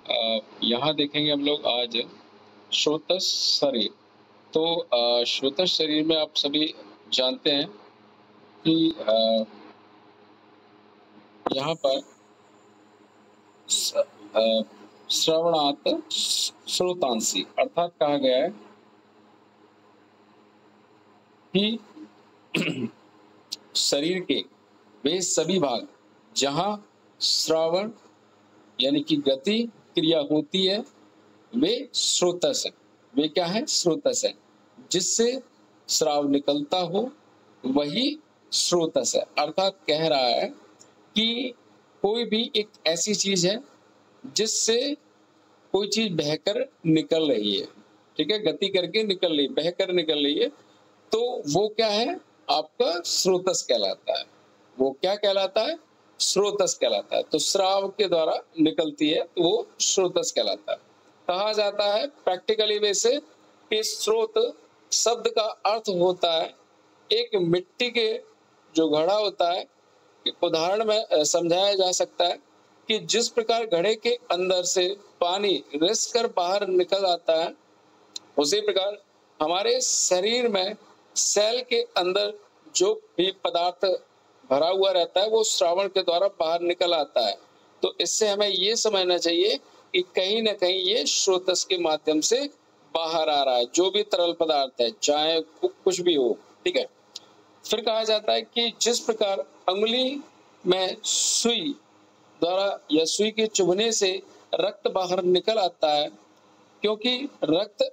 यहाँ देखेंगे हम लोग आज श्रोतस शरीर। तो श्रोतस शरीर में आप सभी जानते हैं कि यहाँ पर श्रवणात श्रोतांसी अर्थात कहा गया है कि शरीर के वे सभी भाग जहाँ श्रावण यानी कि गति क्रिया होती है वे स्रोतस है। वे क्या है? स्रोतस है। जिससे श्राव निकलता हो वही स्रोतस है। अर्थात कह रहा है कि कोई भी एक ऐसी चीज है जिससे कोई चीज बहकर निकल रही है, ठीक है, गति करके निकल रही, बहकर निकल रही है, तो वो क्या है? आपका स्रोतस कहलाता है। वो क्या कहलाता है? स्रोतस कहलाता है। तो श्राव के द्वारा निकलती है तो वो स्रोतस कहलाता है। कहा जाता है प्रैक्टिकली वैसे कि स्रोत शब्द का अर्थ होता है एक मिट्टी के जो घड़ा होता है, उदाहरण में समझाया जा सकता है कि जिस प्रकार घड़े के अंदर से पानी रिस कर बाहर निकल आता है, उसी प्रकार हमारे शरीर में सेल के अंदर जो भी पदार्थ भरा हुआ रहता है वो श्रावण के द्वारा बाहर निकल आता है। तो इससे हमें ये समझना चाहिए कि कहीं ना कहीं ये स्रोतस के माध्यम से बाहर आ रहा है, जो भी तरल पदार्थ है, चाहे कुछ भी हो, ठीक है। फिर कहा जाता है कि जिस प्रकार अंगुली में सुई द्वारा या सुई के चुभने से रक्त बाहर निकल आता है, क्योंकि रक्त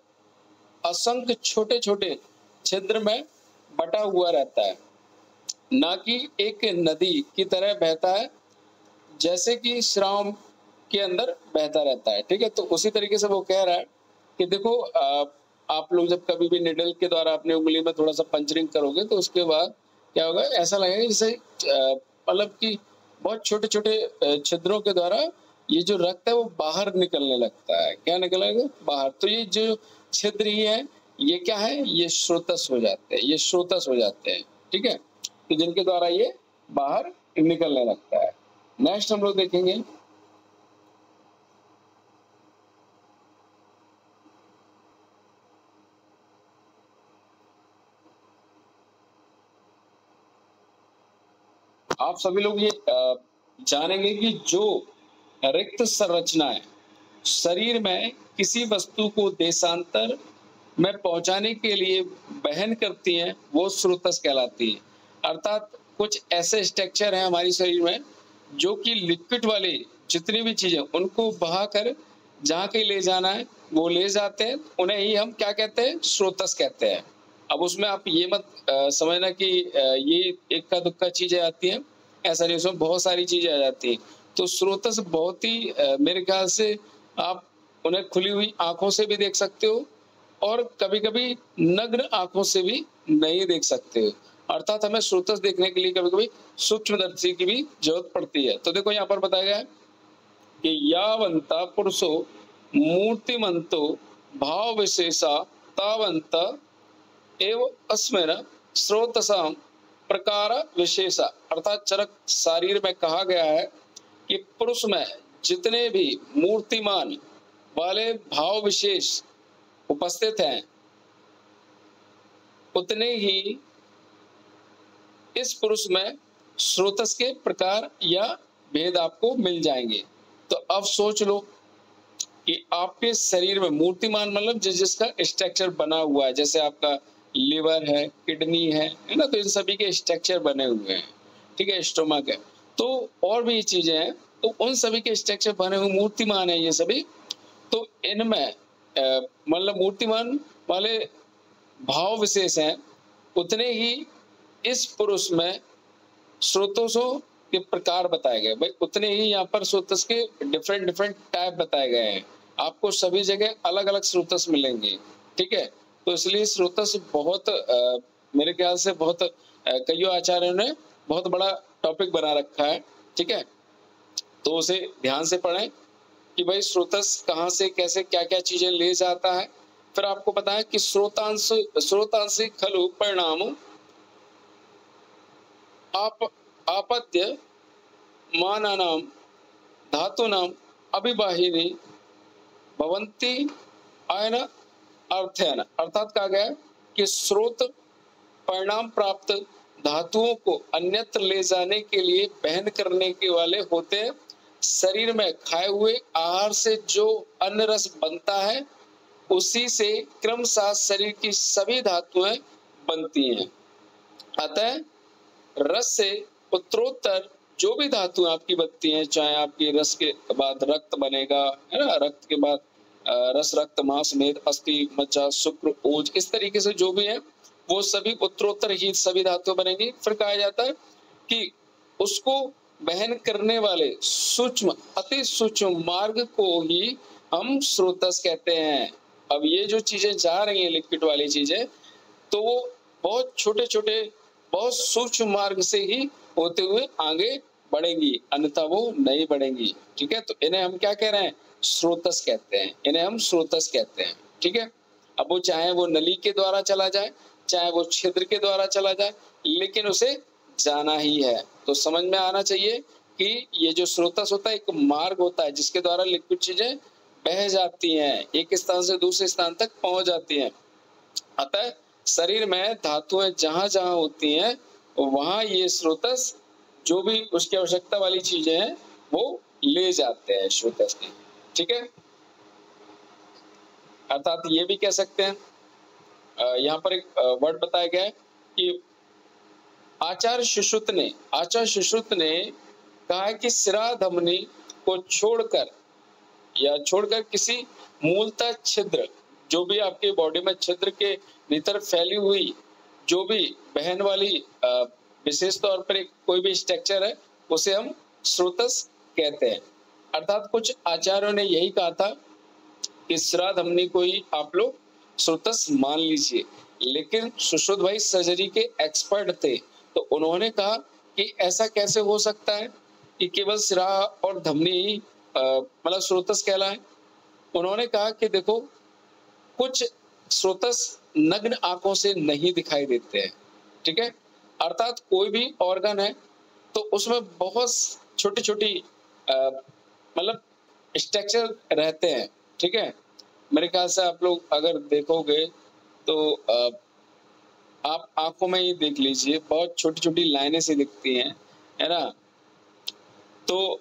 असंख्य छोटे छोटे छिद्र में बटा हुआ रहता है, ना कि एक नदी की तरह बहता है जैसे कि श्राव के अंदर बहता रहता है, ठीक है। तो उसी तरीके से वो कह रहा है कि देखो आप लोग जब कभी भी निडल के द्वारा अपनी उंगली में थोड़ा सा पंचरिंग करोगे तो उसके बाद क्या होगा? ऐसा लगेगा जैसे मतलब कि बहुत छोटे छोटे छिद्रों के द्वारा ये जो रक्त है वो बाहर निकलने लगता है। क्या निकलेगा? बाहर। तो ये जो छिद्र ही है ये क्या है? ये स्रोतस हो जाते हैं, ये स्रोतस हो जाते हैं, ठीक है। तो जिनके द्वारा ये बाहर निकलने लगता है। नेक्स्ट हम लोग देखेंगे आप सभी लोग ये जानेंगे कि जो रिक्त संरचनाएं शरीर में किसी वस्तु को देशांतर में पहुंचाने के लिए वहन करती हैं वो स्रोतस कहलाती है। अर्थात कुछ ऐसे स्ट्रक्चर हैं हमारे शरीर में जो कि लिक्विड वाले जितनी भी चीजें उनको बहाकर जहाँ कहीं ले जाना है वो ले जाते हैं, उन्हें ही हम क्या कहते हैं? स्रोतस कहते हैं। अब उसमें आप ये मत समझना कि ये इक्का दुक्का चीजें आती हैं, ऐसा नहीं, उसमें बहुत सारी चीजें आ जाती हैं। तो स्रोतस बहुत ही मेरे ख्याल से आप उन्हें खुली हुई आंखों से भी देख सकते हो और कभी-कभी नग्न आंखों से भी नहीं देख सकते हो। अर्थात हमें स्रोतस देखने के लिए कभी-कभी सूक्ष्मदर्शी की भी जरूरत पड़ती है। तो देखो यहाँ पर बताया गया है कि यावंत पुरुषो मूर्तिमंतो भाव विशेषा तावंत एव अस्मिन् स्रोतसाम प्रकार विशेषा। अर्थात चरक शरीर में कहा गया है कि पुरुष में जितने भी मूर्तिमान वाले भाव विशेष उपस्थित हैं उतने ही इस पुरुष में स्रोतस के प्रकार या भेद आपको मिल जाएंगे। तो अब सोच लो कि आपके शरीर में मूर्तिमान मतलब जिसका स्ट्रक्चर बना हुआ है, जैसे आपका लिवर है, किडनी है ना, तो इन सभी के स्ट्रक्चर बने हुए हैं, ठीक है, स्टोमक है, तो और भी चीजें हैं, तो उन सभी के स्ट्रक्चर बने हुए मूर्तिमान है ये सभी। तो इनमें मतलब मूर्तिमान वाले भाव विशेष हैं उतने ही इस पुरुष में स्रोतसों के प्रकार बताए गए। भाई उतने ही यहाँ पर स्रोतस के डिफरेंट डिफरेंट टाइप बताए गए हैं। आपको सभी जगह अलग अलग स्रोतस मिलेंगे, ठीक है। तो इसलिए स्रोतस बहुत मेरे ख्याल से बहुत कईयों आचार्यों ने बहुत बड़ा टॉपिक बना रखा है, ठीक है। तो उसे ध्यान से पढ़ें कि भाई स्रोतस कहाँ से कैसे क्या क्या चीजें ले जाता है। फिर आपको पता है कि स्रोतांशी खलु परिणाम आपत्य मानानाम धातुनाम अभिवाहिनी भवन्ति अयन अर्थेन, अर्थात कहा गया कि स्रोत परिणाम प्राप्त धातुओं को अन्यत्र ले जाने के लिए वहन करने के वाले होते हैं। शरीर में खाए हुए आहार से जो अन्न रस बनता है उसी से क्रमशः शरीर की सभी धातुएं बनती हैं। अतः रस से उत्तरोत्तर जो भी धातुएं आपकी बनती हैं, चाहे आपकी रस के बाद रक्त बनेगा, है ना, रक्त के बाद रस, रक्त, मांस, मेद, अस्थि, मज्जा, शुक्र, ओज, इस तरीके से जो भी है वो सभी उत्तरोत्तर ही सभी धातुएं बनेंगी। फिर कहा जाता है कि उसको वहन करने वाले सूक्ष्म, अति सूक्ष्म मार्ग को ही हम स्रोतस कहते हैं। अब ये जो चीजें जा रही हैं लिक्विड वाली चीजें, तो वो बहुत छोटे छोटे, बहुत सूक्ष्म मार्ग से ही होते हुए आगे बढ़ेंगी, अन्यथा वो नहीं बढ़ेंगी। ठीक है, तो इन्हें हम क्या कह रहे हैं? स्रोतस कहते हैं। इन्हें हम स्रोतस कहते हैं। ठीक है, अब वो चाहे वो नली के द्वारा चला जाए, चाहे वो छिद्र के द्वारा चला जाए, लेकिन उसे जाना ही है। तो समझ में आना चाहिए कि ये जो स्रोतस होता है एक मार्ग होता है जिसके द्वारा लिक्विड चीजें बह जाती हैं, एक स्थान से दूसरे स्थान तक पहुंच जाती हैं। अतः शरीर में धातुएं जहां जहां होती हैं वहां ये स्रोतस जो भी उसकी आवश्यकता वाली चीजें हैं वो ले जाते हैं स्रोतस के। ठीक है, अर्थात ये भी कह सकते हैं, यहाँ पर एक वर्ड बताया गया है कि आचार्य सुश्रुत ने कहा है कि शिरा धमनी को छोड़कर किसी मूलतः छिद्र, जो भी आपकी बॉडी में छिद्र के भीतर फैली हुई जो भी बहन वाली विशेष तौर पर एक कोई भी स्ट्रक्चर है उसे हम स्रोतस कहते हैं। अर्थात कुछ आचार्यों ने यही कहा था कि शिरा धमनी को ही आप लोग स्रोतस मान लीजिए, लेकिन सुश्रुत भाई सर्जरी के एक्सपर्ट थे, तो उन्होंने कहा कि ऐसा कैसे हो सकता है कि केवल शिरा और धमनी ही मतलब स्रोतस कहलाए। उन्होंने कहा कि देखो, कुछ स्रोतस नग्न आंखों से नहीं दिखाई देते हैं। ठीक है, अर्थात कोई भी ऑर्गन है तो उसमें बहुत छोटी छोटी मतलब स्ट्रक्चर रहते हैं। ठीक है, मेरे ख्याल से आप लोग अगर देखोगे तो आप आंखों में ही देख लीजिए, बहुत छोटी छोटी लाइनें सी दिखती हैं, है ना। तो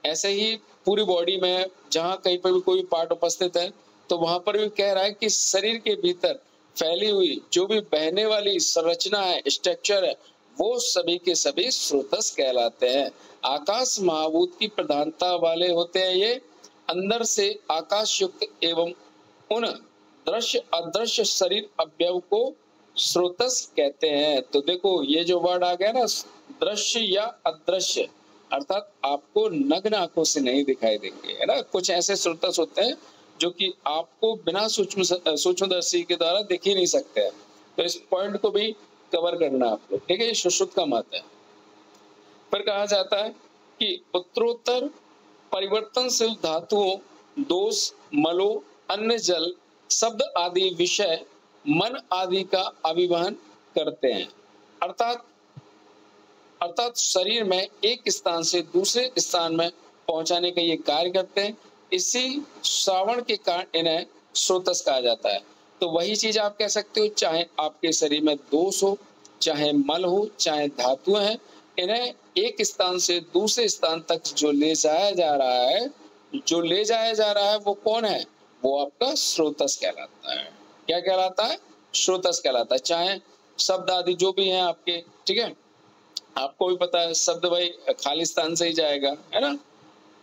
ऐसे ही पूरी बॉडी में जहां कहीं पर भी कोई पार्ट उपस्थित है तो वहां पर भी कह रहा है कि शरीर के भीतर फैली हुई जो भी बहने वाली संरचना है, स्ट्रक्चर है, वो सभी के सभी स्रोतस कहलाते हैं। आकाश महाभूत की प्रधानता वाले होते हैं ये, अंदर से आकाश युक्त एवं उन दृश्य अदृश्य शरीर अवयव को स्रोतस कहते हैं। तो देखो ये जो वर्ड आ गया ना, दृश्य या अदृश्य, अर्थात आपको नग्न आंखों से नहीं दिखाई देंगे, है ना। कुछ ऐसे स्रोतस होते हैं जो कि आपको बिना सूक्ष्मदर्शी के द्वारा दिख ही नहीं सकते हैं। तो इस पॉइंट को भी कवर करना आप लोग। ठीक है, ये सुश्रुत का मत है। फिर कहा जाता है कि उत्तरोत्तर परिवर्तनशील धातुओं, दोष, मलों, अन्य जल, शब्द आदि विषय, मन आदि का अभिवहन करते हैं। अर्थात शरीर में एक स्थान से दूसरे स्थान में पहुंचाने का ये कार्य करते हैं। इसी श्रावण के कारण इन्हें स्रोतस कहा जाता है। तो वही चीज आप कह सकते हो, चाहे आपके शरीर में दोष हो, चाहे मल हो, चाहे धातुएं हैं, इन्हें एक स्थान से दूसरे स्थान तक जो ले जाया जा रहा है वो कौन है? वो आपका स्रोतस कहलाता है। क्या कहलाता है? स्रोतस कहलाता है। चाहे शब्द आदि जो भी हैं आपके, ठीक है, आपको भी पता है शब्द भाई खाली स्थान से ही जाएगा, है ना।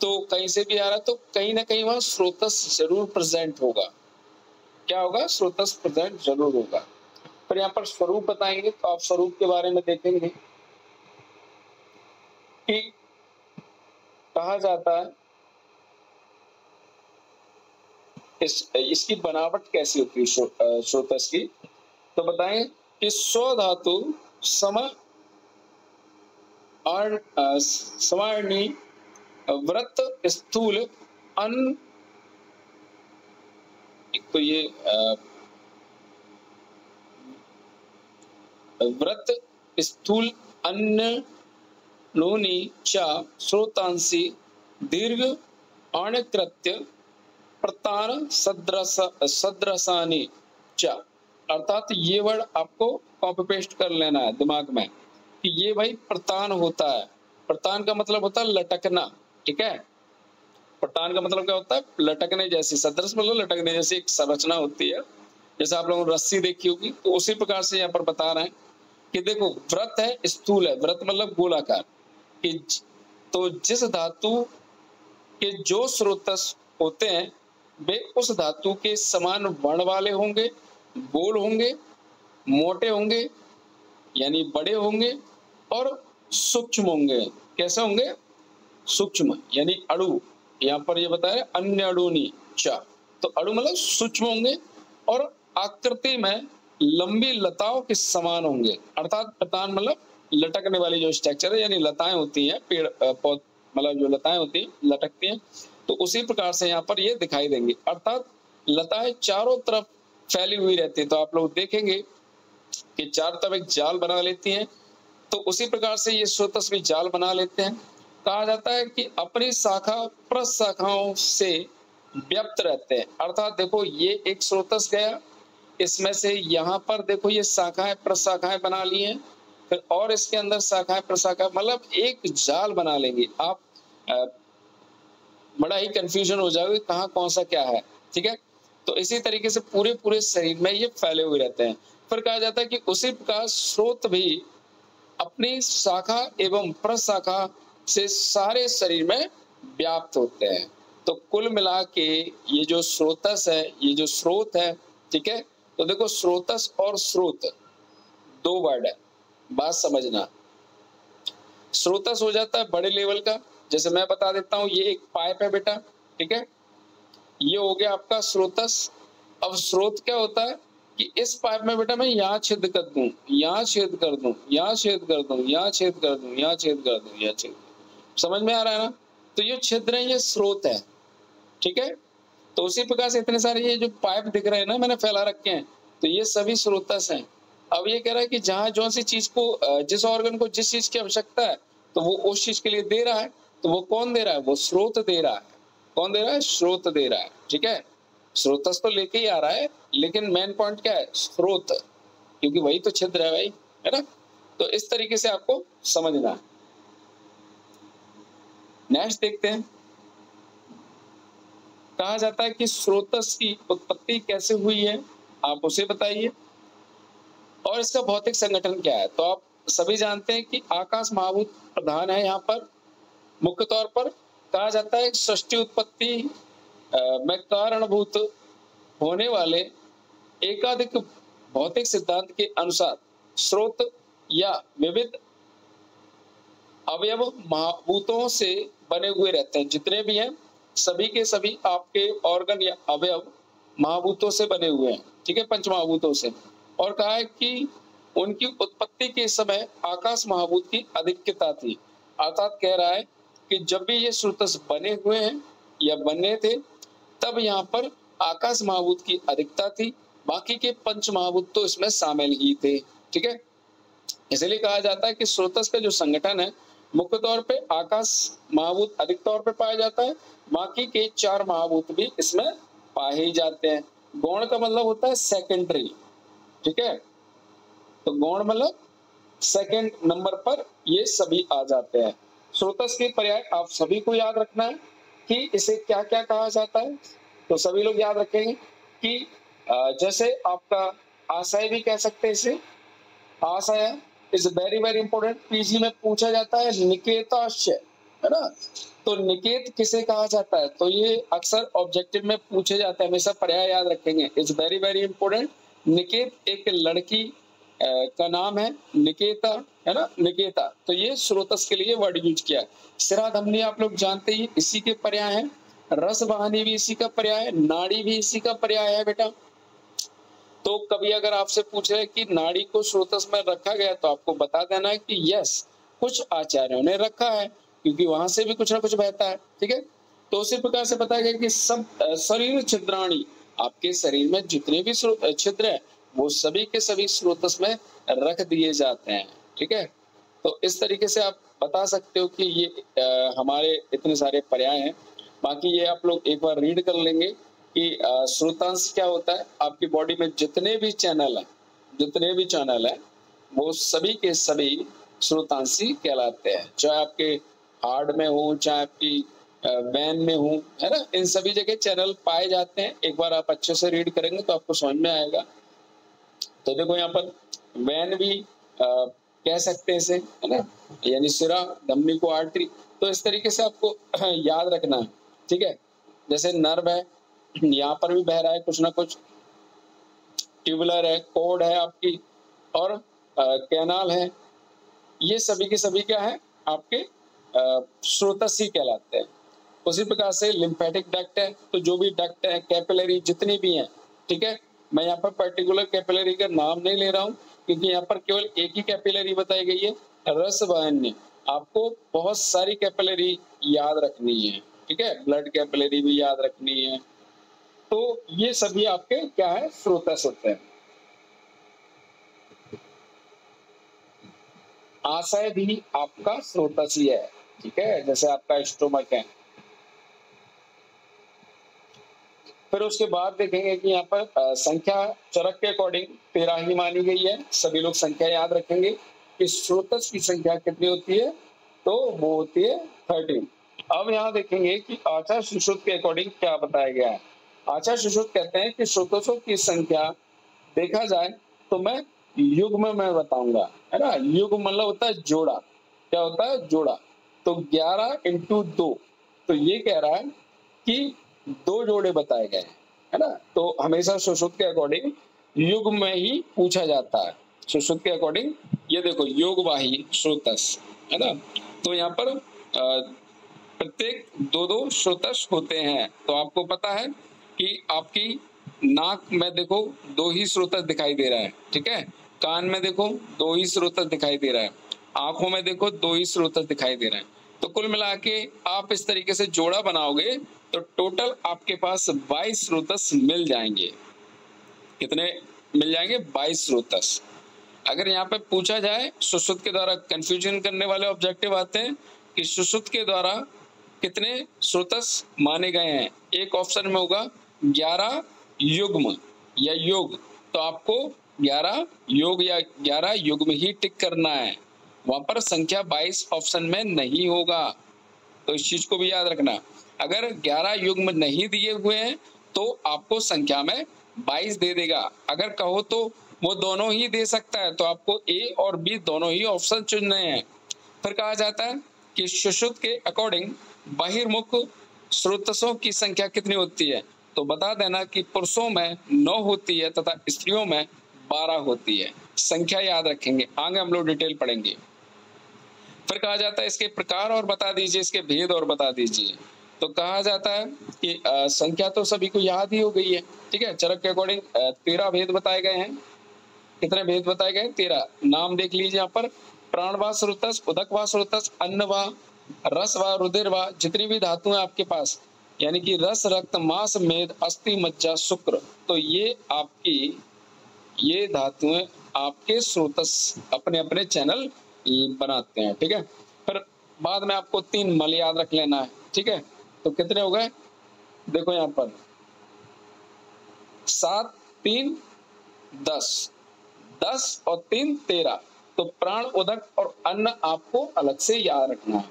तो कहीं से भी आ रहा है तो कहीं ना कहीं वहां स्रोतस जरूर प्रेजेंट होगा। क्या होगा? स्रोतस प्रेजेंट जरूर होगा। फिर यहाँ पर स्वरूप बताएंगे, तो आप स्वरूप के बारे में देखेंगे कि कहा जाता है इसकी बनावट कैसी होती है स्रोतस की। तो बताएं कि स्व धातु समार्णी व्रत स्थूल अन्न, तो ये व्रत स्थूल अन्न लोनी च स्रोतांसी दीर्घ अण्यकृत्य प्रतान सदृशानि च, अर्थात ये वर्ड आपको कॉपी पेस्ट कर लेना है दिमाग में कि ये भाई प्रतान होता है। प्रतान का मतलब होता है लटकना, ठीक है। प्रतान का मतलब क्या होता है? लटकने जैसी, सदृश मतलब लटकने जैसी एक संरचना होती है। जैसे आप लोगों ने रस्सी देखी होगी, तो उसी प्रकार से यहाँ पर बता रहे हैं कि देखो व्रत है, स्थूल है, व्रत मतलब गोलाकार, कि तो जिस धातु के जो स्रोतस होते हैं वे उस धातु के समान वर्ण वाले होंगे, गोल होंगे, मोटे होंगे यानी बड़े होंगे और सूक्ष्म होंगे। कैसे होंगे? सूक्ष्म यानी अणु, यहाँ पर ये बताया अन्य अणुनी चा, तो अणु मतलब सूक्ष्म होंगे और आकृति में लंबी लताओं के समान होंगे। अर्थात प्रतान मतलब लटकने वाली जो स्ट्रक्चर है, यानी लताएं होती हैं, पेड़ पौध मतलब जो लताएं होती हैं लटकती हैं, तो उसी प्रकार से यहाँ पर ये दिखाई देंगे। अर्थात लताएं चारों तरफ फैली हुई रहती है, तो आप लोग देखेंगे कि चारों तरफ एक जाल बना लेती हैं, तो उसी प्रकार से ये स्रोतस भी जाल बना लेते हैं। कहा जाता है कि अपनी शाखा प्रशाखाओं से व्याप्त रहते हैं। अर्थात देखो ये एक स्रोतस गया, इसमें से यहाँ पर देखो ये शाखाएं प्रशाखाएं बना ली हैं, फिर और इसके अंदर शाखाएं प्रशाखा, मतलब एक जाल बना लेंगे आप। बड़ा ही कंफ्यूजन हो जाएगा कहाँ कौन सा क्या है, ठीक है। तो इसी तरीके से पूरे पूरे शरीर में ये फैले हुए रहते हैं। फिर कहा जाता है कि उसी प्रकार स्रोत भी अपनी शाखा एवं प्रशाखा से सारे शरीर में व्याप्त होते हैं। तो कुल मिला के ये जो स्रोतस है, ये जो स्रोत है, ठीक है। तो देखो स्रोतस और स्रोत दो वर्ड है, बात समझना। स्रोतस हो जाता है बड़े लेवल का, जैसे मैं बता देता हूँ, ये एक पाइप है बेटा, ठीक है, ये हो गया आपका स्रोतस। अब स्रोत क्या होता है कि इस पाइप में बेटा मैं यहाँ छेद कर दूं, यहाँ छेद कर दूं, यहाँ छेद कर दूं, यहाँ छेद कर दूं, यहाँ छेद कर दूं, यहाँ छेद, समझ में आ रहा है ना? तो ये छिद्र है, ये स्रोत है, ठीक है। तो उसी प्रकार से इतने सारे ये जो पाइप दिख रहे हैं ना मैंने फैला रखे हैं, तो ये सभी स्रोतस हैं। अब ये कह रहा है कि जहां जो सी चीज को, जिस ऑर्गन को जिस चीज की आवश्यकता है, तो वो उस चीज के लिए दे रहा है। तो वो कौन दे रहा है? वो स्रोत दे रहा है। कौन दे रहा है? स्रोत दे रहा है, ठीक है। स्रोतस तो लेके ही आ रहा है, लेकिन मेन पॉइंट क्या है? स्रोत, क्योंकि वही तो छिद्र है भाई, है ना। तो इस तरीके से आपको समझना है। नेक्स्ट देखते हैं। कहा जाता है कि स्रोतस की उत्पत्ति कैसे हुई है, आप उसे बताइए, और इसका भौतिक संगठन क्या है। तो आप सभी जानते हैं कि आकाश महाभूत प्रधान है। यहाँ पर मुख्य तौर पर कहा जाता है सृष्टि उत्पत्ति में कारणभूत होने वाले एकाधिक भौतिक सिद्धांत के अनुसार स्रोत या विविध अवयव महाभूतों से बने हुए रहते हैं। जितने भी हैं सभी के सभी आपके ऑर्गन या अवयव महाभूतों से बने हुए हैं, ठीक है, पंच महाभूतों से। और कहा है कि उनकी उत्पत्ति के समय आकाश महाभूत की अधिकता थी। अर्थात कह रहा है कि जब भी ये स्रोतस बने हुए हैं या बने थे, तब यहाँ पर आकाश महाभूत की अधिकता थी, बाकी के पंच महाभूत तो इसमें शामिल ही थे, ठीक है। इसलिए कहा जाता है कि स्रोतस का जो संगठन है मुख्य तौर पे आकाश महाभूत अधिक तौर पे पाया जाता है, बाकी के चार महाभूत भी इसमें पाए ही जाते हैं। गौण का मतलब होता है सेकेंडरी, ठीक है। तो गौण मतलब सेकंड नंबर पर ये सभी आ जाते हैं। स्रोतस के पर्याय आप सभी को याद रखना है कि इसे क्या क्या कहा जाता है। तो सभी लोग याद रखेंगे कि जैसे आपका आशय भी कह सकते हैं इसे, आशय is very very important, PG में पूछा जाता है निकेताश्य, है ना। तो निकेत किसे कहा जाता है? तो ये अक्सर ऑब्जेक्टिव में पूछे जाते हैं, हमेशा पर्याय याद रखेंगे, is very very important. Niket एक लड़की का नाम है, निकेता, है ना, निकेता। तो ये स्रोतस के लिए वर्ड यूज किया है। सिराधमनी आप लोग जानते ही इसी के पर्याय है, रस वाहिनी भी इसी का पर्याय है, नाड़ी भी इसी का पर्याय है बेटा। तो कभी अगर आपसे पूछ रहे कि नाड़ी को स्रोतस में रखा गया, तो आपको बता देना है कि यस, कुछ आचार्यों ने रखा है, क्योंकि वहां से भी कुछ ना कुछ बहता है, ठीक है। तो उसी प्रकार से बताया गया कि सब शरीर छिद्राणी, आपके शरीर में जितने भी छिद्र है वो सभी के सभी स्रोतस में रख दिए जाते हैं, ठीक है। तो इस तरीके से आप बता सकते हो कि ये हमारे इतने सारे पर्याय हैं। बाकी ये आप लोग एक बार रीड कर लेंगे कि श्रोतांश क्या होता है, आपकी बॉडी में जितने भी चैनल है वो सभी के सभी श्रोतांशी कहलाते हैं, चाहे आपके हार्ट में हो, चाहे आपकी वैन में हो, है ना, इन सभी जगह चैनल पाए जाते हैं। एक बार आप अच्छे से रीड करेंगे तो आपको समझ में आएगा। तो देखो यहाँ पर वैन भी कह सकते हैं इसे, है ना, यानी सिरा, धमनी को आर्टरी। तो इस तरीके से आपको याद रखना है, ठीक है। जैसे नर्व है, यहाँ पर भी बह रहा है कुछ ना कुछ, ट्यूबुलर है, कोड है आपकी, और कैनाल है। ये सभी के सभी क्या है, आपके स्रोतसी कहलाते हैं। उसी प्रकार से लिम्फेटिक डक्ट है, तो जो भी डक्ट है, कैपिलरी जितनी भी हैं, ठीक है। मैं यहाँ पर पर्टिकुलर कैपिलरी का नाम नहीं ले रहा हूँ, क्योंकि यहाँ पर केवल एक ही कैपिलरी बताई गई है, रसवाहिनी। आपको बहुत सारी कैपिलरी याद रखनी है, ठीक है, ब्लड कैपिलरी भी याद रखनी है। तो ये सभी आपके क्या है, स्रोतस होते हैं। आशय भी आपका स्रोतस ही है, ठीक है, जैसे आपका स्टोमक है। फिर उसके बाद देखेंगे कि यहाँ पर संख्या चरक के अकॉर्डिंग 13 ही मानी गई है। सभी लोग संख्या याद रखेंगे कि स्रोतस की संख्या कितनी होती है, तो वो होती है 13। अब यहाँ देखेंगे कि आचार्य सुश्रुत के अकॉर्डिंग क्या बताया गया है। आचार्य सुश्रुत कहते हैं कि स्रोतसों की संख्या देखा जाए तो मैं युग्म में बताऊंगा, है ना। युग्म मतलब होता है जोड़ा, क्या होता है, जोड़ा। तो 11 × 2, तो ये कह रहा है कि 2 जोड़े बताए गए हैं, है ना। तो हमेशा सुश्रुत के अकॉर्डिंग युग्म में ही पूछा जाता है। सुश्रुत के अकॉर्डिंग ये देखो योगवाही स्रोतस, है ना। तो यहाँ पर प्रत्येक 2-2 स्रोतस होते हैं। तो आपको पता है कि आपकी नाक में देखो 2 ही स्रोतस दिखाई दे रहा है, ठीक है। कान में देखो 2 ही स्रोतस दिखाई दे रहा है, आंखों में देखो 2 ही स्रोतस दिखाई दे रहे हैं। तो कुल मिला के आप इस तरीके से जोड़ा बनाओगे तो टोटल आपके पास 22 स्रोतस मिल जाएंगे। कितने मिल जाएंगे, 22 स्रोतस। अगर यहाँ पे पूछा जाए सुश्रुत के द्वारा, कंफ्यूजन करने वाले ऑब्जेक्टिव आते हैं कि सुश्रुत के द्वारा कितने स्रोतस माने गए हैं। एक ऑप्शन में होगा 11 युग्म या योग, तो आपको 11 योग या 11 युग्म ही टिक करना है, वहां पर संख्या 22 ऑप्शन में नहीं होगा। तो इस चीज को भी याद रखना। अगर 11 युग्म नहीं दिए हुए हैं तो आपको संख्या में 22 दे देगा। अगर कहो तो वो दोनों ही दे सकता है, तो आपको ए और बी दोनों ही ऑप्शन चुनने हैं। फिर कहा जाता है कि सुश्रुत के अकॉर्डिंग बहिर्मुख स्रोतसों की संख्या कितनी होती है। तो बता देना कि पुरुषों में 9 होती है तथा स्त्रियों में 12 होती है। संख्या याद रखेंगे, आगे हम लोग डिटेल पढ़ेंगे। फिर कहा जाता है इसके प्रकार और बता दीजिए, इसके भेद और बता दीजिए। तो कहा जाता है कि संख्या तो सभी को याद ही हो गई है, ठीक है। चरक के अकॉर्डिंग 13 भेद बताए गए हैं। कितने भेद बताए गए, 13। नाम देख लीजिए यहाँ पर, प्राणवाह स्रोतस, उदकवाह स्रोतस, अन्नवाह, रसवाह, रुधिरवाह, जितनी भी धातु है आपके पास, यानी कि रस, रक्त, मांस, मेद, अस्थि, मज्जा, शुक्र, तो ये आपकी ये धातुएं आपके स्रोतस अपने अपने चैनल बनाते हैं, ठीक है। फिर बाद में आपको 3 मल याद रख लेना है, ठीक है। तो कितने हो गए, देखो यहाँ पर 7, 3, 10, 10 और 3 13। तो प्राण, उदक और अन्न आपको अलग से याद रखना है।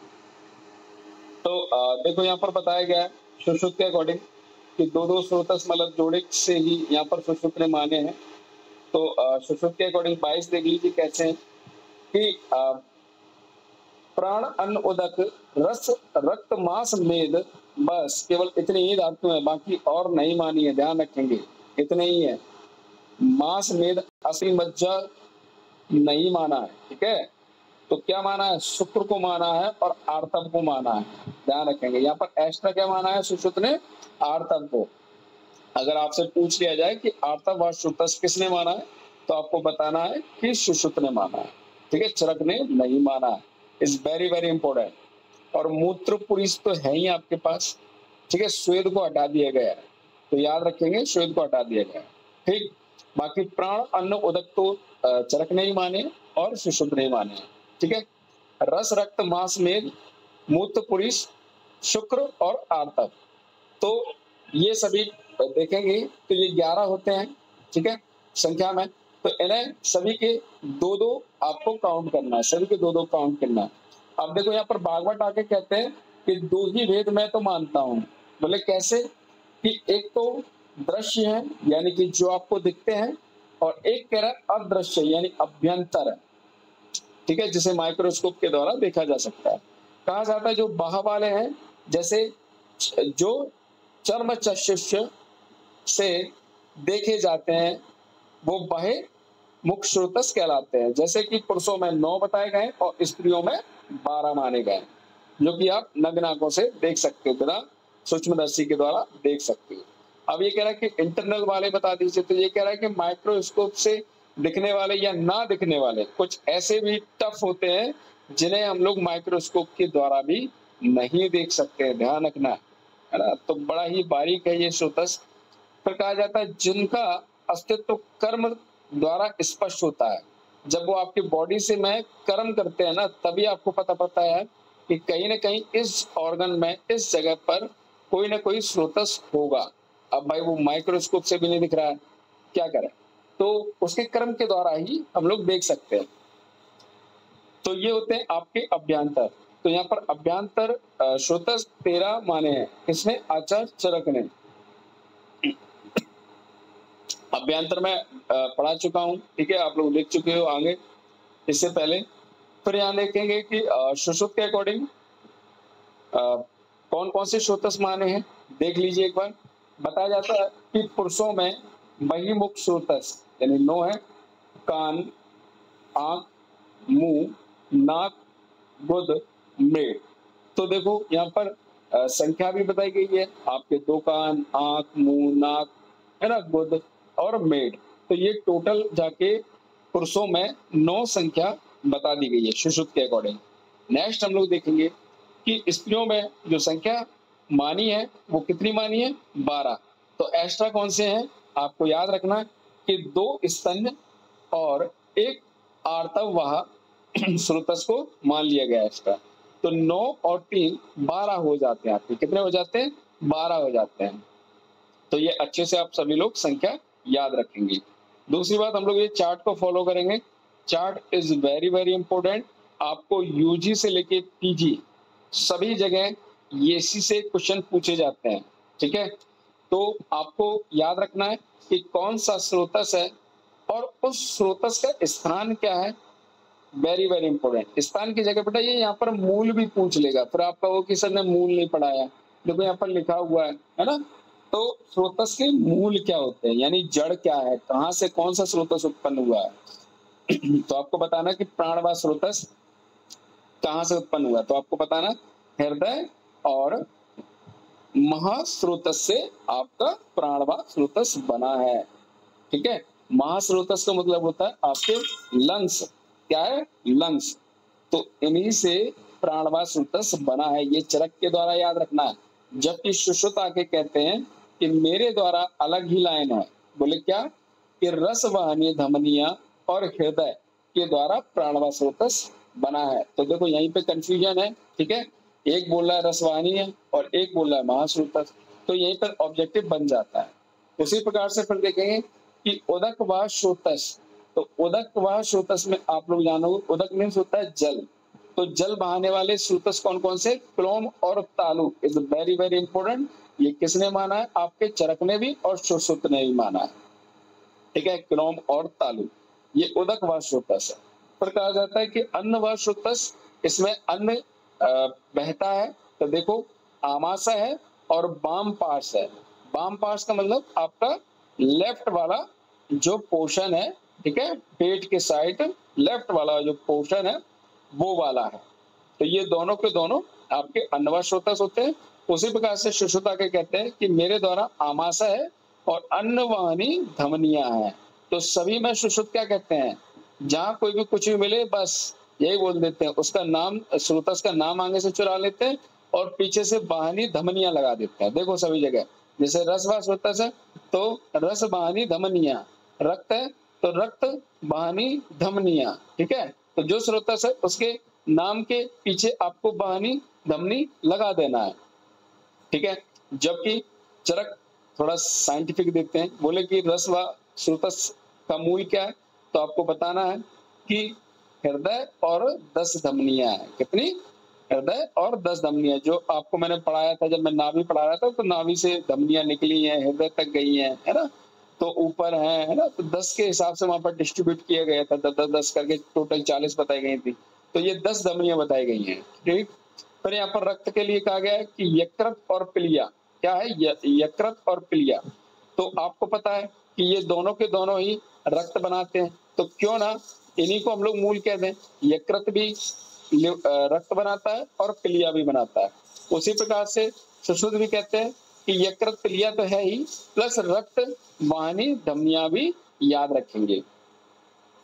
तो देखो यहाँ पर बताया गया है सुश्रुत के अकॉर्डिंग कि 2-2 स्रोतस मतलब जोड़े से ही यहाँ पर सुश्रुत ने माने हैं। तो सुश्रुत के अकॉर्डिंग 22 देख लीजिए कैसे हैं कि प्राण, अन्न, उदक, रस, रक्त, मांस, मेद, बस केवल इतनी ही धातु है, बाकी और नहीं मानी है, ध्यान रखेंगे, इतने ही है। मांस, मेद, अस्थि, मज्जा नहीं माना है, ठीक है। तो क्या माना है, शुक्र को माना है और आर्तव को माना है, ध्यान रखेंगे। यहाँ पर एक्स्ट्रा क्या माना है सुश्रुत ने, आर्तव को। अगर आपसे पूछ लिया जाए कि आर्तव व श्रुतस किसने माना है, तो आपको बताना है कि सुश्रुत ने माना है, ठीक है, चरक ने नहीं माना है। Is very very important. और मूत्र पुरुष तो है ही आपके पास, ठीक है, स्वेद को हटा दिया गया है, तो याद रखेंगे स्वेद को हटा दिया गया है, ठीक। बाकी प्राण, अन्न, उदक तो चरक नहीं माने और सुश्रुत नहीं माने, ठीक है। रस, रक्त, मांस, मेद, मूत्र पुरुष, शुक्र और आर्तव, तो ये सभी देखेंगे तो ये 11 होते हैं, ठीक है, संख्या में। तो इन्हें सभी के 2-2 आपको काउंट करना है, सभी के 2-2 काउंट करना है। अब देखो यहाँ पर भागवत आके कहते हैं कि 2 ही भेद मैं तो मानता हूँ। बोले कैसे? कि एक तो दृश्य है यानी कि जो आपको दिखते हैं, और एक कह रहा है अदृश्य यानी अभ्यंतर है, ठीक है, जिसे माइक्रोस्कोप के द्वारा देखा जा सकता है। कहा जाता है जो बाहर वाले हैं, जैसे जो चर्म चक्षुष से देखे जाते हैं वो बाह्य मुख स्रोतस कहलाते हैं। जैसे कि पुरुषों में 9 बताए गए और स्त्रियों में 12 माने गए, जो कि आप नग्न आंखों से देख सकते हो, बिना सूक्ष्मदर्शी के द्वारा देख सकते हो। अब ये कह रहा है कि इंटरनल वाले बता दीजिए। तो ये कह रहा है कि माइक्रोस्कोप से दिखने वाले या ना दिखने वाले कुछ ऐसे भी टफ होते हैं जिन्हें हम लोग माइक्रोस्कोप के द्वारा भी नहीं देख सकते, ध्यान रखना है ना। तो बड़ा ही बारीक है ये स्रोतस। फिर कहा जाता है जिनका अस्तित्व कर्म द्वारा स्पष्ट होता है। जब वो आपकी बॉडी से में कर्म करते हैं ना, तभी आपको पता पड़ता है कि कहीं ना कहीं इस ऑर्गन में, इस जगह पर कोई ना कोई स्रोतस होगा। अब भाई वो माइक्रोस्कोप से भी नहीं दिख रहा है, क्या करें? तो उसके कर्म के द्वारा ही हम लोग देख सकते हैं। तो ये होते हैं आपके अभ्यंतर। तो यहाँ पर अभ्यंतर स्रोतस 13 माने हैं, इसमें आचार्य चरक ने। अभ्यंतर में पढ़ा चुका हूँ, ठीक है, आप लोग देख चुके हो आगे इससे पहले। फिर यहाँ देखेंगे कि सुश्रुत के अकॉर्डिंग कौन कौन से स्रोतस माने हैं, देख लीजिए एक बार। बताया जाता है कि पुरुषों में बहिर्मुख स्रोतस यानी 9 है, कान, आंख, मुंह, नाक, गुद, मेड़। तो देखो यहाँ पर संख्या भी बताई गई है, आपके 2 कान, आंख, मुंह, नाक, है ना, गुद और मेड़। तो ये टोटल जाके पुरुषों में 9 संख्या बता दी गई है सुश्रुत के अकॉर्डिंग। नेक्स्ट हम लोग देखेंगे कि स्त्रियों में जो संख्या मानी है वो कितनी मानी है? 12। तो एक्स्ट्रा कौन से हैं आपको याद रखना कि 2 स्तन और 1 आर्तववाह स्रोतस को मान लिया गया एक्स्ट्रा। तो 9 और 3 12 हो जाते हैं आपके। कितने हो जाते हैं? 12 हो जाते हैं। तो ये अच्छे से आप सभी लोग संख्या याद रखेंगे। दूसरी बात, हम लोग ये चार्ट को फॉलो करेंगे। Chart is very very important. आपको यूजी से लेके पीजी सभी जगह येसी से क्वेश्चन पूछे जाते हैं, ठीक है। तो आपको याद रखना है कि कौन सा स्रोतस है और उस स्रोतस का स्थान क्या है। Very very important. स्थान की जगह बेटा ये यहाँ पर मूल भी पूछ लेगा, फिर आप कहो कि सर ने मूल नहीं पढ़ाया। देखो यहाँ पर लिखा हुआ है ना। तो स्रोतस के मूल क्या होते हैं, यानी जड़ क्या है, कहाँ से कौन सा स्रोतस उत्पन्न हुआ है। तो आपको बताना कि प्राणवाय स्रोतस कहाँ से उत्पन्न हुआ। तो आपको बताना हृदय और महास्रोतस से आपका प्राणवाय स्रोतस बना है, ठीक है। महास्रोतस का मतलब होता है आपके लंग्स। क्या है? लंग्स। तो इन्हीं से प्राणवाय स्रोतस बना है। ये चरक के द्वारा याद रखना है। जबकि सुश्रुत आके कहते हैं कि मेरे द्वारा अलग ही लाइन है। बोले क्या? कि रस वाहिनी धमनियां और हृदय के द्वारा प्राणवाय स्रोतस बना है। तो देखो यहीं पे कंफ्यूजन है, ठीक है। एक बोल रहा है रसवाहिनी है और एक बोल रहा है महास्रोतस। तो यहीं पर ऑब्जेक्टिव बन जाता है। उसी प्रकार से फिर देखेंगे कि उदक व स्रोतस। तो उदक व स्रोतस में आप लोग जानो, उदक मीन्स होता है जल। तो जल बहाने वाले स्रोतस कौन कौन से? क्लोम और तालु इज वेरी वेरी इंपॉर्टेंट। ये किसने माना है? आपके चरक ने भी और सुश्रुत ने भी माना है, ठीक है। क्लोम और तालु ये उदक व स्रोतस है। फिर कहा जाता है कि अन्न व स्रोतस, इसमें अन्न बहता है। तो देखो आमाशय है और वाम पार्श्व है। वाम पार्श्व का मतलब आपका लेफ्ट वाला जो पोर्शन है, ठीक है, पेट के साइड लेफ्ट वाला जो पोर्शन है वो वाला है। तो ये दोनों के दोनों आपके अन्नवा स्रोतस होते हैं। उसी प्रकार से सुश्रुता के कहते हैं कि मेरे द्वारा आमाशय है और अन्नवाहिनी धमनियां हैं। तो सभी में सुश्रुत क्या कहते हैं? जहां कोई भी कुछ भी मिले बस यही बोल देते हैं, उसका नाम, स्रोतस का नाम आगे से चुरा लेते हैं और पीछे से वाहिनी धमनियां लगा देते हैं। देखो सभी जगह जैसे रसवा स्रोतस है तो रस वाहिनी धमनियां, रक्त है तो रक्त वाहिनी धमनियां, ठीक है। तो जो स्रोतस है उसके नाम के पीछे आपको वाहिनी धमनी लगा देना है, ठीक है। जबकि चरक थोड़ा साइंटिफिक देखते हैं। बोले कि रस व स्रोतस का मूल क्या है, तो आपको बताना है कि हृदय और 10 धमनियां हैं। कितनी? हृदय और 10 धमनियां, जो आपको मैंने पढ़ाया था जब मैं नाभि पढ़ा रहा था, तो नाभि से धमनियां निकली हैं, हृदय तक गई हैं, है ना, तो ऊपर है ना, तो 10 के हिसाब से वहां पर डिस्ट्रीब्यूट किया गया था, 10-10 करके टोटल 40 बताई गई थी, तो ये 10 धमनियां बताई गई हैं। ठीक, फिर यहाँ पर रक्त के लिए कहा गया है कि यकृत और पिलिया। क्या है? यकृत और पिलिया। तो आपको पता है कि ये दोनों के दोनों ही रक्त बनाते हैं, तो क्यों ना इन्हीं को हम लोग मूल कह दें। यकृत भी रक्त बनाता है और पिलिया भी बनाता है। उसी प्रकार से सुश्रुत भी कहते हैं कि यकृत पिलिया तो है ही, प्लस रक्त वाहिनी धमनियां भी याद रखेंगे।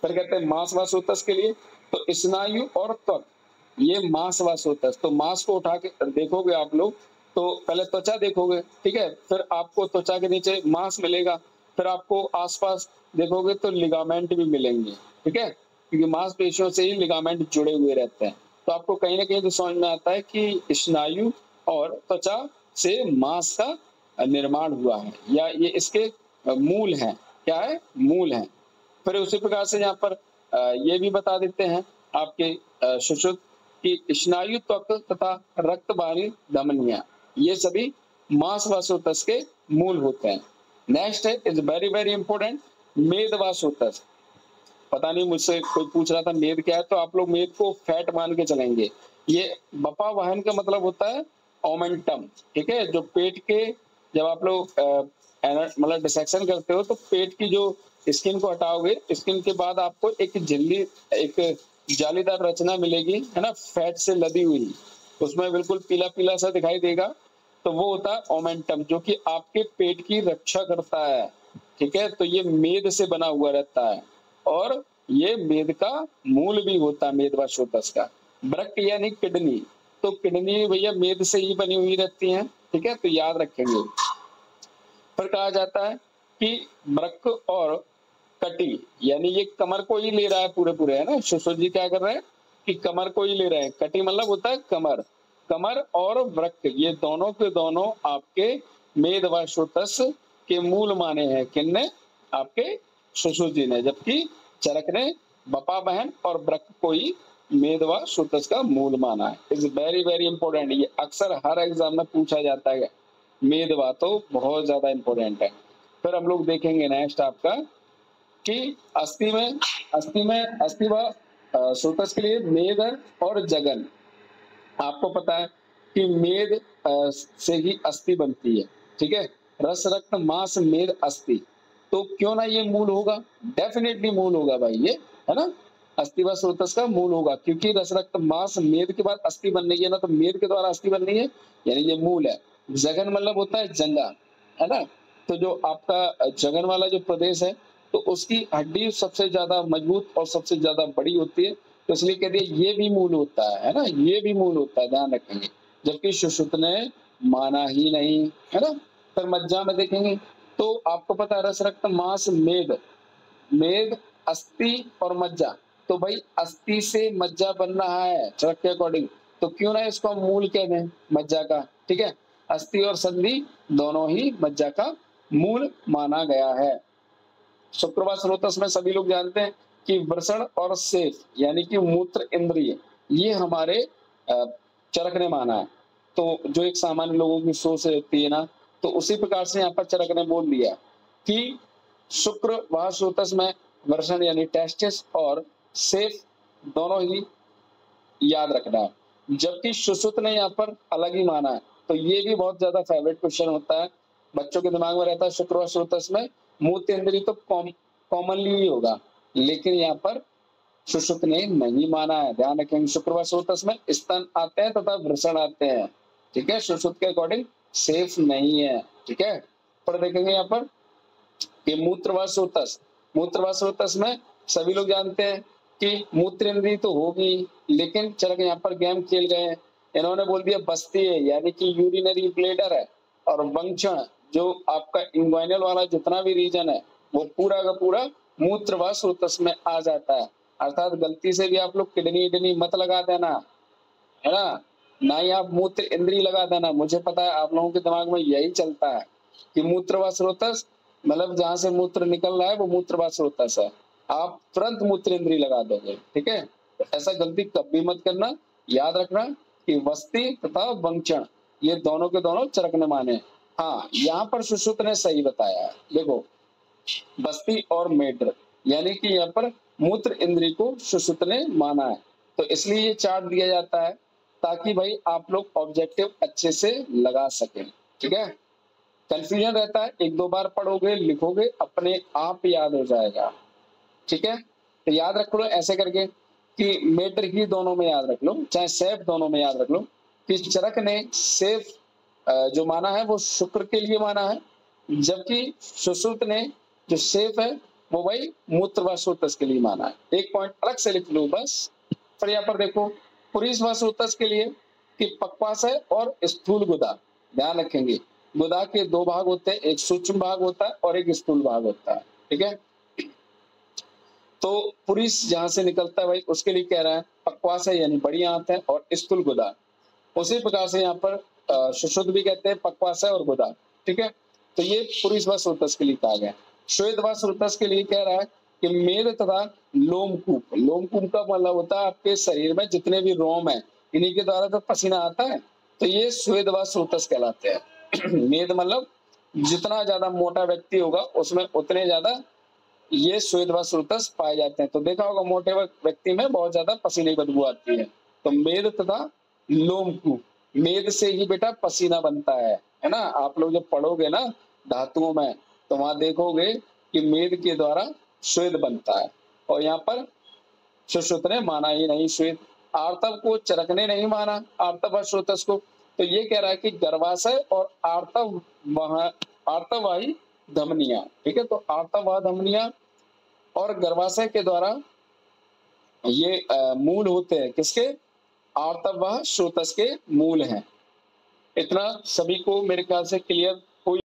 फिर कहते हैं मांस व सूतस के लिए, तो स्नायु और त्वक, ये मांस व सूतस। तो मांस को उठा के देखोगे आप लोग, तो पहले त्वचा देखोगे, ठीक है, फिर आपको त्वचा के नीचे मांस मिलेगा, फिर आपको आसपास देखोगे तो लिगामेंट भी मिलेंगे, ठीक है, क्योंकि मांसपेशियों से ही लिगामेंट जुड़े हुए रहते हैं। तो आपको कहीं ना कहीं तो समझ में आता है कि स्नायु और त्वचा से मांस का निर्माण हुआ है, या ये इसके मूल हैं। क्या है? मूल हैं। फिर उसी प्रकार से यहाँ पर ये भी बता देते हैं आपके सुश्रुत की स्नायु त्वक तथा रक्तवाहिनी धमनियां, ये सभी मांस व सूतस के मूल होते हैं। नेक्स्ट है, इज वेरी वेरी इंपॉर्टेंट, मेद व सूतस। पता नहीं, मुझसे कोई पूछ रहा था मेद क्या है, तो आप लोग मेद को फैट मान के चलेंगे। ये बपा वाहन का मतलब होता है ओमेंटम, ठीक है, जो पेट के, जब आप लोग मतलब डिसेक्शन करते हो तो पेट की जो स्किन को हटाओगे, स्किन के बाद आपको एक झिल्ली, एक जालीदार रचना मिलेगी, है ना, फैट से लदी हुई, उसमें बिल्कुल पीला पीला सा दिखाई देगा, तो वो होता है ओमेंटम, जो कि आपके पेट की रक्षा करता है, ठीक है। तो ये मेद से बना हुआ रहता है, और ये मेद का मूल भी होता है, मेद व स्रोतस का। वृक्क यानी किडनी, तो किडनी भैया मेद से ही बनी हुई रहती है, ठीक है, तो याद रखेंगे। पर कहा जाता है कि वृक्क और कटी, यानी ये कमर को ही ले रहा है पूरे पूरे, है ना। सुश्रुत जी क्या कर रहे हैं कि कमर को ही ले रहे हैं। कटी मतलब होता है कमर। कमर और वृक्क, ये दोनों के दोनों आपके मेद व स्रोतस के मूल माने हैं। किनने? आपके सुश्रुत जी ने। जबकि चरक ने बपा बहन और वृक्क को ही मेद व स्रोतस का मूल माना है। इज वेरी वेरी इंपॉर्टेंट, ये अक्सर हर एग्जाम में पूछा जाता है। मेदवा तो बहुत ज्यादा इंपॉर्टेंट है। फिर हम लोग देखेंगे नेक्स्ट आपका कि अस्थि व स्रोतस के लिए मेद और जगन। आपको पता है कि मेद से ही अस्थि बनती है, ठीक है। रस रक्त मांस मेद अस्थि, तो क्यों ना ये मूल होगा, डेफिनेटली मूल होगा भाई, ये है ना, अस्थि व स्रोतस का मूल होगा, क्योंकि रस रक्त मांस मेद के बाद अस्थि बन रही है ना, तो मेद के द्वारा अस्थि बन रही है, यानी ये मूल है। जगन मतलब होता है जंगा, है ना, तो जो आपका जगन वाला जो प्रदेश है, तो उसकी हड्डी सबसे ज्यादा मजबूत और सबसे ज्यादा बड़ी होती है, तो इसलिए कह दिया ये भी मूल होता है ना, ये भी मूल होता है, ध्यान रखेंगे। जबकि सुश्रुत ने माना ही नहीं, है ना। फिर मज्जा में देखेंगे तो आपको पता है रस रक्त मांस मेद, मेद अस्थि और मज्जा, तो भाई अस्थि से मज्जा बन रहा है चरक के अकॉर्डिंग, तो क्यों ना इसको हम मूल कह दें मज्जा का, ठीक है। अस्थि और संधि दोनों ही मज्जा का मूल माना गया है। शुक्र व स्रोतस में सभी लोग जानते हैं कि वृषण और सेफ यानी कि मूत्र इंद्रिय, ये हमारे चरक ने माना है। तो जो एक सामान्य लोगों की सोच रहती है ना, तो उसी प्रकार से यहाँ पर चरक ने बोल दिया कि शुक्र व स्रोतस में वृषण यानी टेस्टिस और सेफ दोनों ही याद रखना है। जबकि सुश्रुत ने यहाँ पर अलग ही माना है। तो ये भी बहुत ज्यादा फेवरेट क्वेश्चन होता है, बच्चों के दिमाग में रहता है। शुक्र व स्रोतस में मूत्र इंद्रिय तो कॉमनली ही होगा, लेकिन यहाँ पर सुश्रुत ने नहीं माना है, ध्यान रखेंगे। शुक्र व स्रोतस में स्तन आते हैं तथा वृषण आते हैं, ठीक है। सुश्रुत के अकॉर्डिंग सेफ नहीं है, ठीक है। पर देखेंगे यहाँ पर कि मूत्र व स्रोतस, मूत्र व स्रोतस में सभी लोग जानते हैं कि मूत्र इंद्रिय तो होगी, लेकिन चल यहाँ पर गेम खेल गए हैं, इन्होंने बोल दिया बस्ती है यानी कि यूरिनरी ब्लैडर है, और वंक्षण जो आपका इंग्वाइनल वाला जितना भी रीजन है वो पूरा का पूरा मूत्र व स्रोतस में आ जाता है। अर्थात गलती से भी आप लोग किडनी इडनी मत लगा देना, है ना ही आप मूत्र इंद्रिय लगा देना। मुझे पता है आप लोगों के दिमाग में यही चलता है, कि मूत्र व स्रोतस मतलब जहां से मूत्र निकल रहा है वो मूत्र व स्रोतस है, आप तुरंत मूत्र इंद्री लगा दोगे। ठीक है, तो ऐसा गलती कभी मत करना। याद रखना कि वस्ती तथा वंक्षण ये दोनों के दोनों चरकने माने हैं। हाँ, यहाँ पर सुश्रुत ने सही बताया है। देखो, बस्ती और मेढ्र यानी कि यहाँ पर मूत्र इंद्री को सुश्रुत ने माना है, तो इसलिए ये चार्ट दिया जाता है ताकि भाई आप लोग ऑब्जेक्टिव अच्छे से लगा सकें। ठीक है, कंफ्यूजन रहता है, एक दो बार पढ़ोगे लिखोगे अपने आप याद हो जाएगा। ठीक है, तो याद रख लो ऐसे करके कि मेटर ही दोनों में याद रख लो, चाहे सेफ दोनों में याद रख लो कि चरक ने सेफ जो माना है वो शुक्र के लिए माना है, जबकि सुश्रुत ने जो सेफ है वो भाई मूत्र व स्रोतस के लिए माना है। एक पॉइंट अलग से लिख लो बस। फिर यहाँ पर देखो पुरीस व स्रोतस के लिए कि पक्वाशय और स्थूल गुदा, ध्यान रखेंगे गुदा के दो भाग होते हैं, एक सूक्ष्म भाग होता है और एक स्थूल भाग होता है। ठीक है, तो पुरीस जहां से निकलता है भाई उसके लिए कह रहा है पक्वाशय यानी बड़ी आंत है और स्थूल गुदा। उसी प्रकार से यहाँ पर सुश्रुत भी कहते हैं पक्वाशय और गुदा। ठीक है, तो ये पुरीस व स्रोतस के लिए कहा गया। श्वेत व स्रोतस के लिए कह रहा है कि मेद तथा लोमकूप, लोमकूप का मतलब होता है आपके शरीर में जितने भी रोम है इन्हीं के द्वारा तो पसीना आता है, तो ये श्वेत व स्रोतस कहलाते हैं। मेद मतलब जितना ज्यादा मोटा व्यक्ति होगा उसमें उतने ज्यादा ये श्वेत व स्रोतस पाए जाते हैं। तो देखा होगा मोटे व्यक्ति में बहुत ज्यादा पसीने की बदबू आती है। तो मेद तथा लोमकूप, मेद से ही बेटा पसीना बनता है ना। आप लोग जब पढ़ोगे ना धातुओं में तो वहां देखोगे कि मेद के द्वारा श्वेत बनता है। और यहाँ पर सुश्रुत ने माना ही नहीं श्वेत, आर्तव को चरक ने नहीं माना, आर्तव व स्रोतस को। तो ये कह रहा है कि गर्भाशय और आर्तवाही धमनियां। ठीक है, तो आर्तवाह धमनियां और गर्भाशय के द्वारा ये मूल होते हैं किसके, आर्तवाह स्रोतस के मूल हैं। इतना सभी को मेरे ख्याल से क्लियर